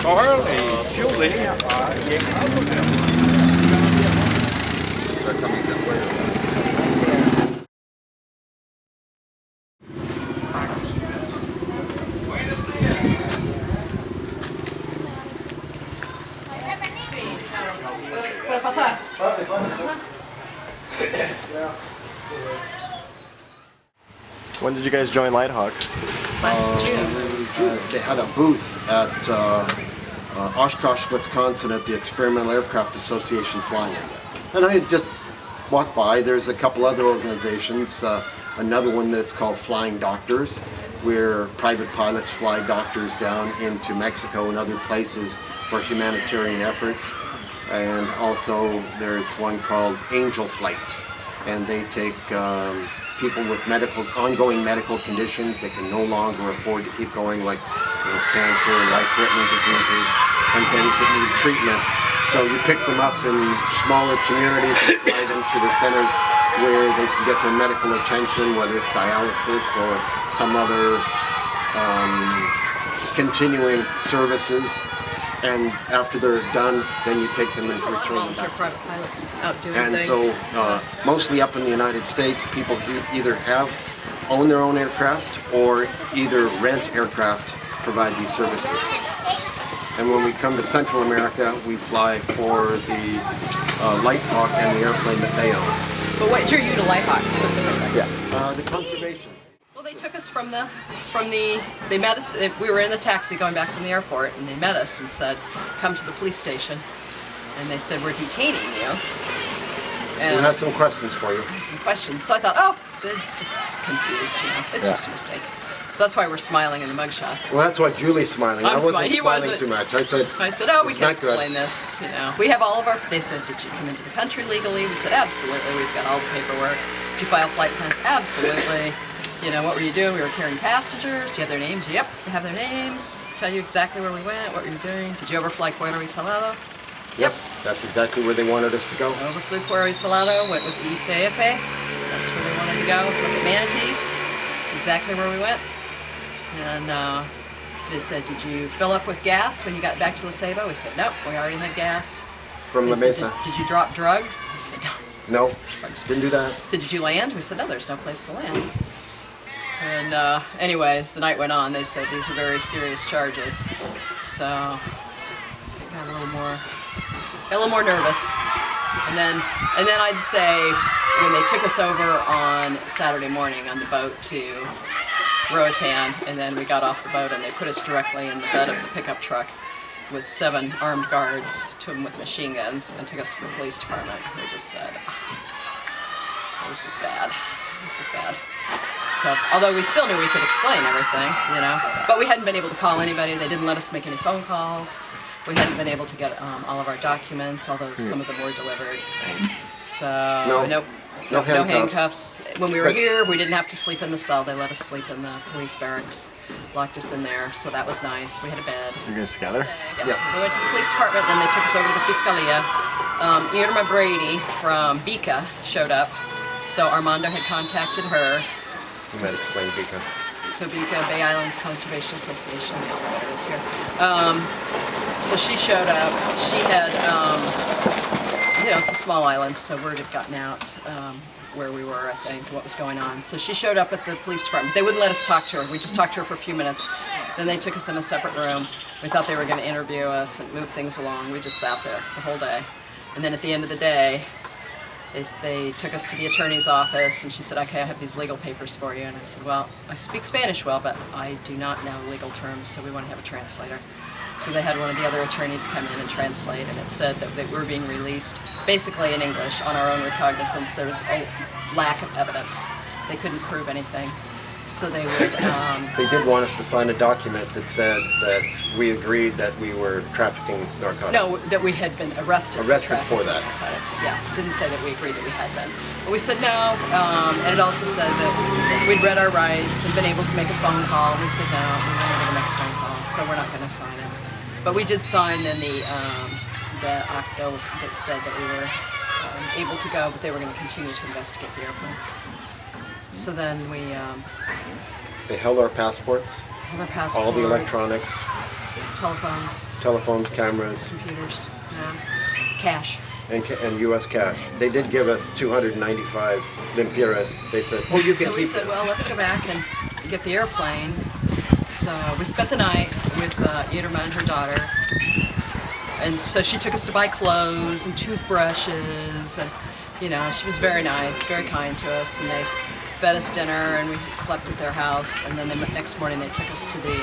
Charlie, Julie, They're coming this way. ¿Puede pasar? When did you guys join Lighthawk? Last June. They had a booth at Oshkosh, Wisconsin at the Experimental Aircraft Association fly-in. And I had just walked by. There's a couple other organizations. Another one that's called Flying Doctors, where private pilots fly doctors down into Mexico and other places for humanitarian efforts. And also there's one called Angel Flight, and they take people with ongoing medical conditions that can no longer afford to keep going, like cancer, life-threatening diseases, and things that need treatment. So you pick them up in smaller communities and fly them to the centers where they can get their medical attention, whether it's dialysis or some other continuing services. And after they're done, then you take them and return them back. Private pilots out doing And things. so, mostly up in the United States, people who either own their own aircraft or either rent aircraft provide these services. And when we come to Central America, we fly for the Lighthawk and the airplane that they own. But what drew you to Lighthawk specifically? Yeah. The conservation. Well, they took us they met, we were in the taxi going back from the airport, and they met us and said, come to the police station. And they said, we're detaining you. And We'll have some questions for you. some questions. So I thought, oh, they're just confused, It's just a mistake. So that's why we're smiling in the mugshots. Well, that's why Julie's smiling. I'm I wasn't smiling. He smiling wasn't. too much. I said, oh, we "It's can not good." explain this, We have all of our, they said, did you come into the country legally? We said, absolutely, we've got all the paperwork. Did you file flight plans? Absolutely. What were you doing? We were carrying passengers. Do you have their names? Yep, we have their names. Tell you exactly where we went, what we were doing. Did you overfly Cuero y Salado? Yes, that's exactly where they wanted us to go. Overflew Cuero y Salado, went with the ICF. That's where they wanted to go. Look at manatees. That's exactly where we went. And they said, did you fill up with gas when you got back to La Ceiba? We said, nope, we already had gas. From They La said, Mesa. Did you drop drugs? We said, no. No, didn't do that. I said, did you land? We said, no, there's no place to land. And anyway, as the night went on, they said these were very serious charges. So I got a little more nervous. And then I'd say when they took us over on Saturday morning on the boat to Roatan, and then we got off the boat and they put us directly in the bed of the pickup truck with 7 armed guards, 2 of them with machine guns, and took us to the police department. We just said, this is bad. This is bad. So, although we still knew we could explain everything, but we hadn't been able to call anybody. They didn't let us make any phone calls. We hadn't been able to get all of our documents, although some of them were delivered. So, no handcuffs. When we were here, we didn't have to sleep in the cell. They let us sleep in the police barracks, locked us in there, so that was nice. We had a bed. You guys together? Yeah. Yes. We went to the police department, then they took us over to the Fiscalia. Irma Brady from Bica showed up, so Armando had contacted her. You might explain, Vika. So Bica, Bay Islands Conservation Association, the operator is here. So she showed up. She had, it's a small island, so word had gotten out where we were, I think, what was going on. So she showed up at the police department. They wouldn't let us talk to her. We just talked to her for a few minutes. Then they took us in a separate room. We thought they were going to interview us and move things along. We just sat there the whole day. And then at the end of the day, they took us to the attorney's office, and she said, okay, I have these legal papers for you. And I said, well, I speak Spanish well, but I do not know legal terms, so we want to have a translator. So they had one of the other attorneys come in and translate, and it said that we were being released, basically in English, on our own recognizance. There was a lack of evidence. They couldn't prove anything. So they would... They did want us to sign a document that said that we agreed that we were trafficking narcotics. No, that we had been arrested for that. Narcotics. Yeah, didn't say that we agreed that we had been. But we said no, and it also said that we'd read our rights and been able to make a phone call. We said no, we weren't able to make a phone call, so we're not going to sign it. But we did sign then the acto that said that we were able to go, but they were going to continue to investigate the airplane. So then we They held our passports, have our passports, all the electronics, telephones, cameras, computers, cash. and U.S. cash. They did give us 295 lempiras. They said, "Oh, you can So we keep said, this." well, let's go back and get the airplane. So we spent the night with Irma and her daughter. And so she took us to buy clothes and toothbrushes, and you know, she was very nice, very kind to us, and they fed us dinner, and we slept at their house. And then the next morning they took us to the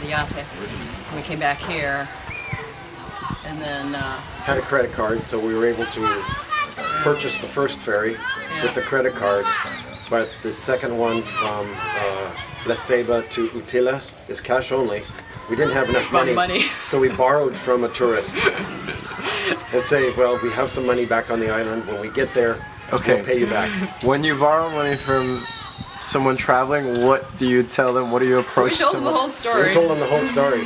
yate. And we came back here, and then Had a credit card, so we were able to purchase the first ferry with the credit card, but the second one from La Ceiba to Utila is cash only. We didn't have enough money, so we borrowed from a tourist and say, well, we have some money back on the island. When we get there, we'll pay you back. When you borrow money from someone traveling, what do you tell them? What do you approach? we told them the whole story. We told him the whole story.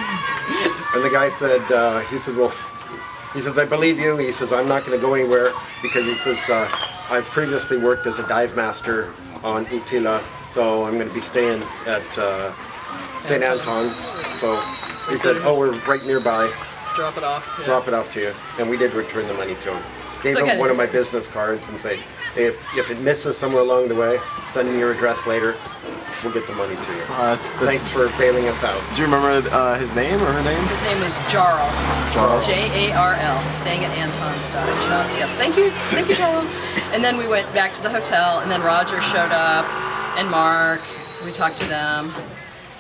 And the guy said, he says, I believe you. He says, I'm not going to go anywhere because he says, I previously worked as a dive master on Utila, so I'm going to be staying at St. Anton's. So he said, oh, we're right nearby. Drop it off. Yeah. Drop it off to you. And we did return the money to him. Gave him one of my business cards and say, hey, if it misses somewhere along the way, send me your address later. We'll get the money to you. Thanks for bailing us out. Do you remember his name or her name? His name is Jarl. Jarl. J-A-R-L. Staying at Anton's dive shop. Yes, thank you, Jarl. And then we went back to the hotel, and then Roger showed up, and Mark. So we talked to them,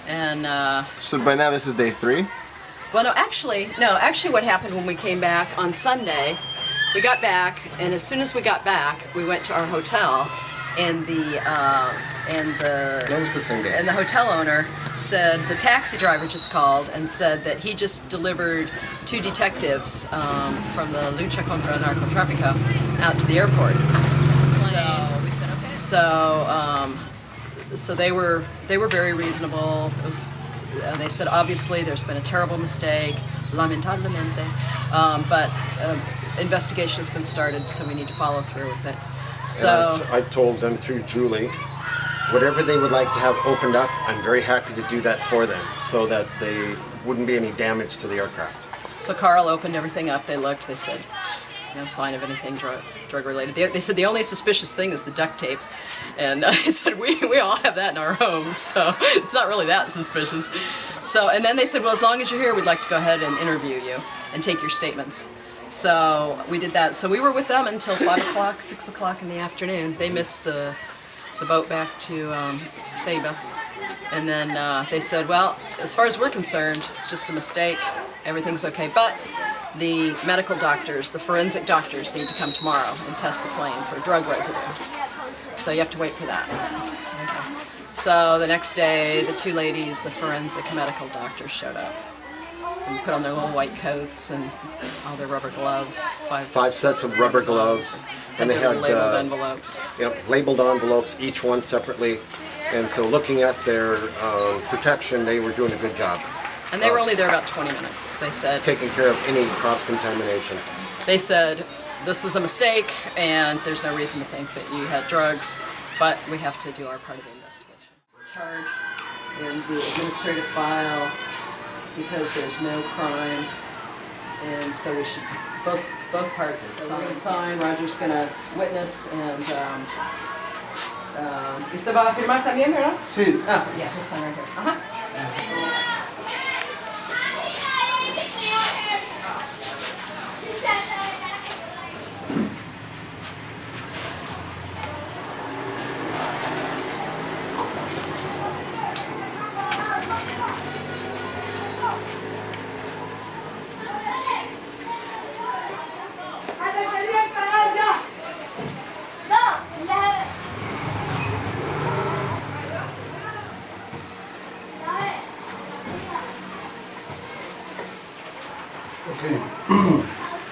and. So by now this is day 3. Well, no. Actually, what happened when we came back on Sunday? We got back, and as soon as we got back, we went to our hotel, and That was the same day. And the hotel owner said the taxi driver just called and said that he just delivered 2 detectives from the Lucha contra Narcotráfico out to the airport. So we said okay. So they were very reasonable. It was. They said obviously there's been a terrible mistake, lamentablemente, but investigation has been started, so we need to follow through with it. So I told them through Julie, whatever they would like to have opened up, I'm very happy to do that for them, so that they wouldn't be any damage to the aircraft. So Carl opened everything up. They looked. They said, no sign of anything drug related. They said the only suspicious thing is the duct tape, and I said we all have that in our homes, so it's not really that suspicious. So and then they said, well, as long as you're here, we'd like to go ahead and interview you and take your statements. So we did that. So we were with them until 5 o'clock, 6 o'clock in the afternoon. They missed the boat back to Ceiba, and then they said, well, as far as we're concerned, it's just a mistake. Everything's okay, but the medical doctors, the forensic doctors, need to come tomorrow and test the plane for drug residue. So you have to wait for that. So the next day, the 2 ladies, the forensic medical doctors, showed up and put on their little white coats and all their rubber gloves. 5 sets of rubber gloves, and they had labeled envelopes. Yep, labeled envelopes, each one separately. And so, looking at their protection, they were doing a good job. And they were only there about 20 minutes. They said taking care of any cross-contamination. They said this is a mistake, and there's no reason to think that you had drugs, but we have to do our part of the investigation. Charge in the administrative file because there's no crime, and so we should both parts sign. Roger's gonna witness, and ¿usted va a firmar también, verdad? Sí. Ah, yeah, he'll sign right here. Uh-huh.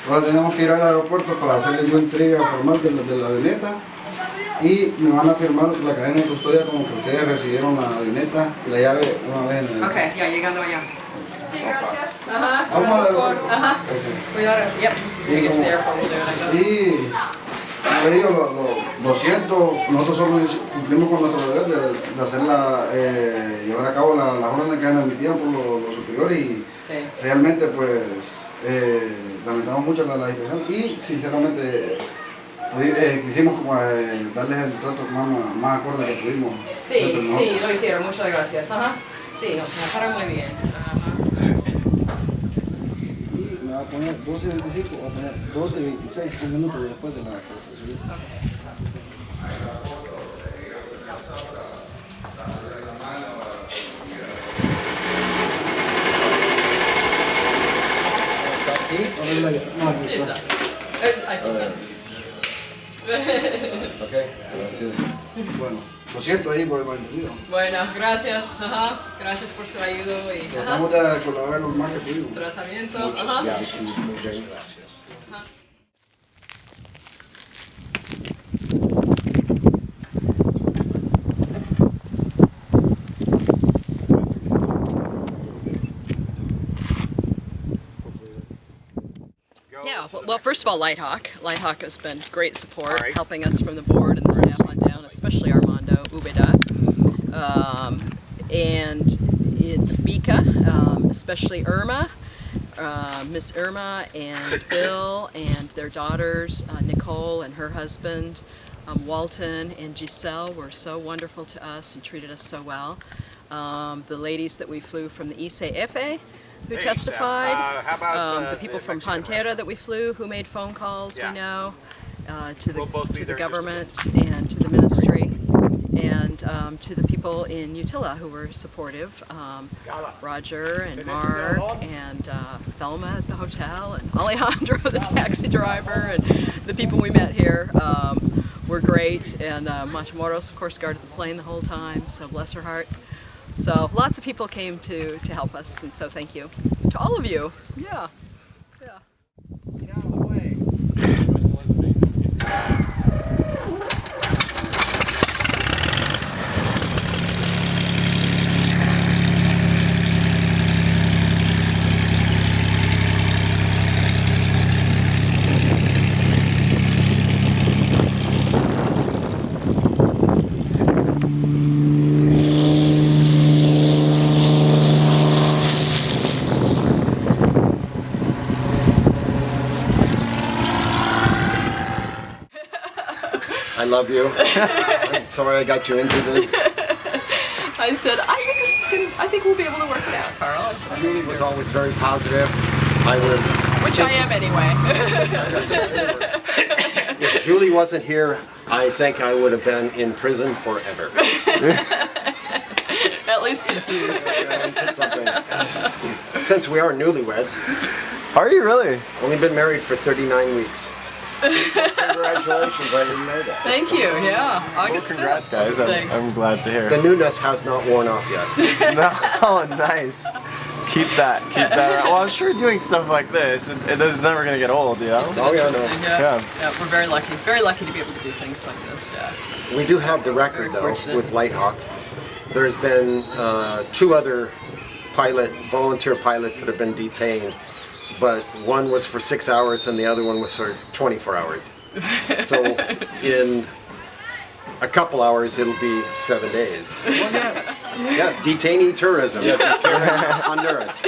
Ahora tenemos que ir al aeropuerto para hacerle yo entrega formal de la avioneta y me van a firmar la cadena de custodia como que ustedes recibieron la avioneta y la llave una vez en el... Ok, ya llegando allá. Sí, gracias. Ajá, Vamos gracias al por... aeropuerto. Ajá. Okay. Cuidado. Yep, this is when we get to the airport, we'll do it, I guess. Y como le digo, lo 200, nosotros solo cumplimos con nuestro deber de hacerla, llevar a cabo las órdenes que han emitido por los superiores y Sí. realmente pues lamentamos mucho la situación y sinceramente quisimos como, darles el trato más acorde que pudimos. Sí, sí, lo hicieron, muchas gracias. Ajá. Sí, nos trataron muy bien. Ajá. Y me va a poner 12.25, va a poner 12.26, un minuto después de la calificación. No, aquí Sí, está. está. Aquí está. Ok, gracias. Bueno, lo siento ahí por el malentendido. Bueno, gracias. Ajá. Gracias por su ayuda y Tratamos de colaborar lo más que pudimos. tratamiento. Ajá. Muchas gracias. Ajá. Yeah, well, first of all, Lighthawk. Lighthawk has been great support, helping us from the board and the staff on down, especially Armando Ubeda. And in Bika, especially Irma, Miss Irma and Bill and their daughters, Nicole and her husband, Walton and Giselle were so wonderful to us and treated us so well. The ladies that we flew from the ICEF who testified, how about the people from Pantera that we flew who made phone calls, Yeah. we know, to We'll both be the there just a government and to the ministry, and to the people in Utila who were supportive, Roger and Mark and Thelma at the hotel and Alejandro, the taxi driver, and the people we met here were great, and Matamoros, of course, guarded the plane the whole time, so bless her heart. So lots of people came to help us, and so thank you to all of you. Yeah. Yeah. Get out of the way. I love you. I'm sorry I got you into this. I said, I think we'll be able to work it out, Carl. I said, Julie was always very positive. I was. which I am anyway. If Julie wasn't here, I think I would have been in prison forever. At least confused. Since we are newlyweds, Are you really? only been married for 39 weeks. Congratulations, I didn't know that. Thank you. Yeah. August 5th. Congrats, guys. Thanks. I'm glad to hear. The newness has not worn off yet. No, nice. Keep that around. Well, I'm sure doing stuff like this, it's never gonna get old, you know? Oh, yeah, no. Yeah. Yeah. We're very lucky to be able to do things like this. Yeah. We do have the record, Very though, fortunate. with Lighthawk. There's been 2 other volunteer pilots that have been detained, but one was for 6 hours and the other one was for 24 hours. So in a couple hours, it'll be 7 days. Well, yes. Yeah, detainee tourism. Yeah, Honduras.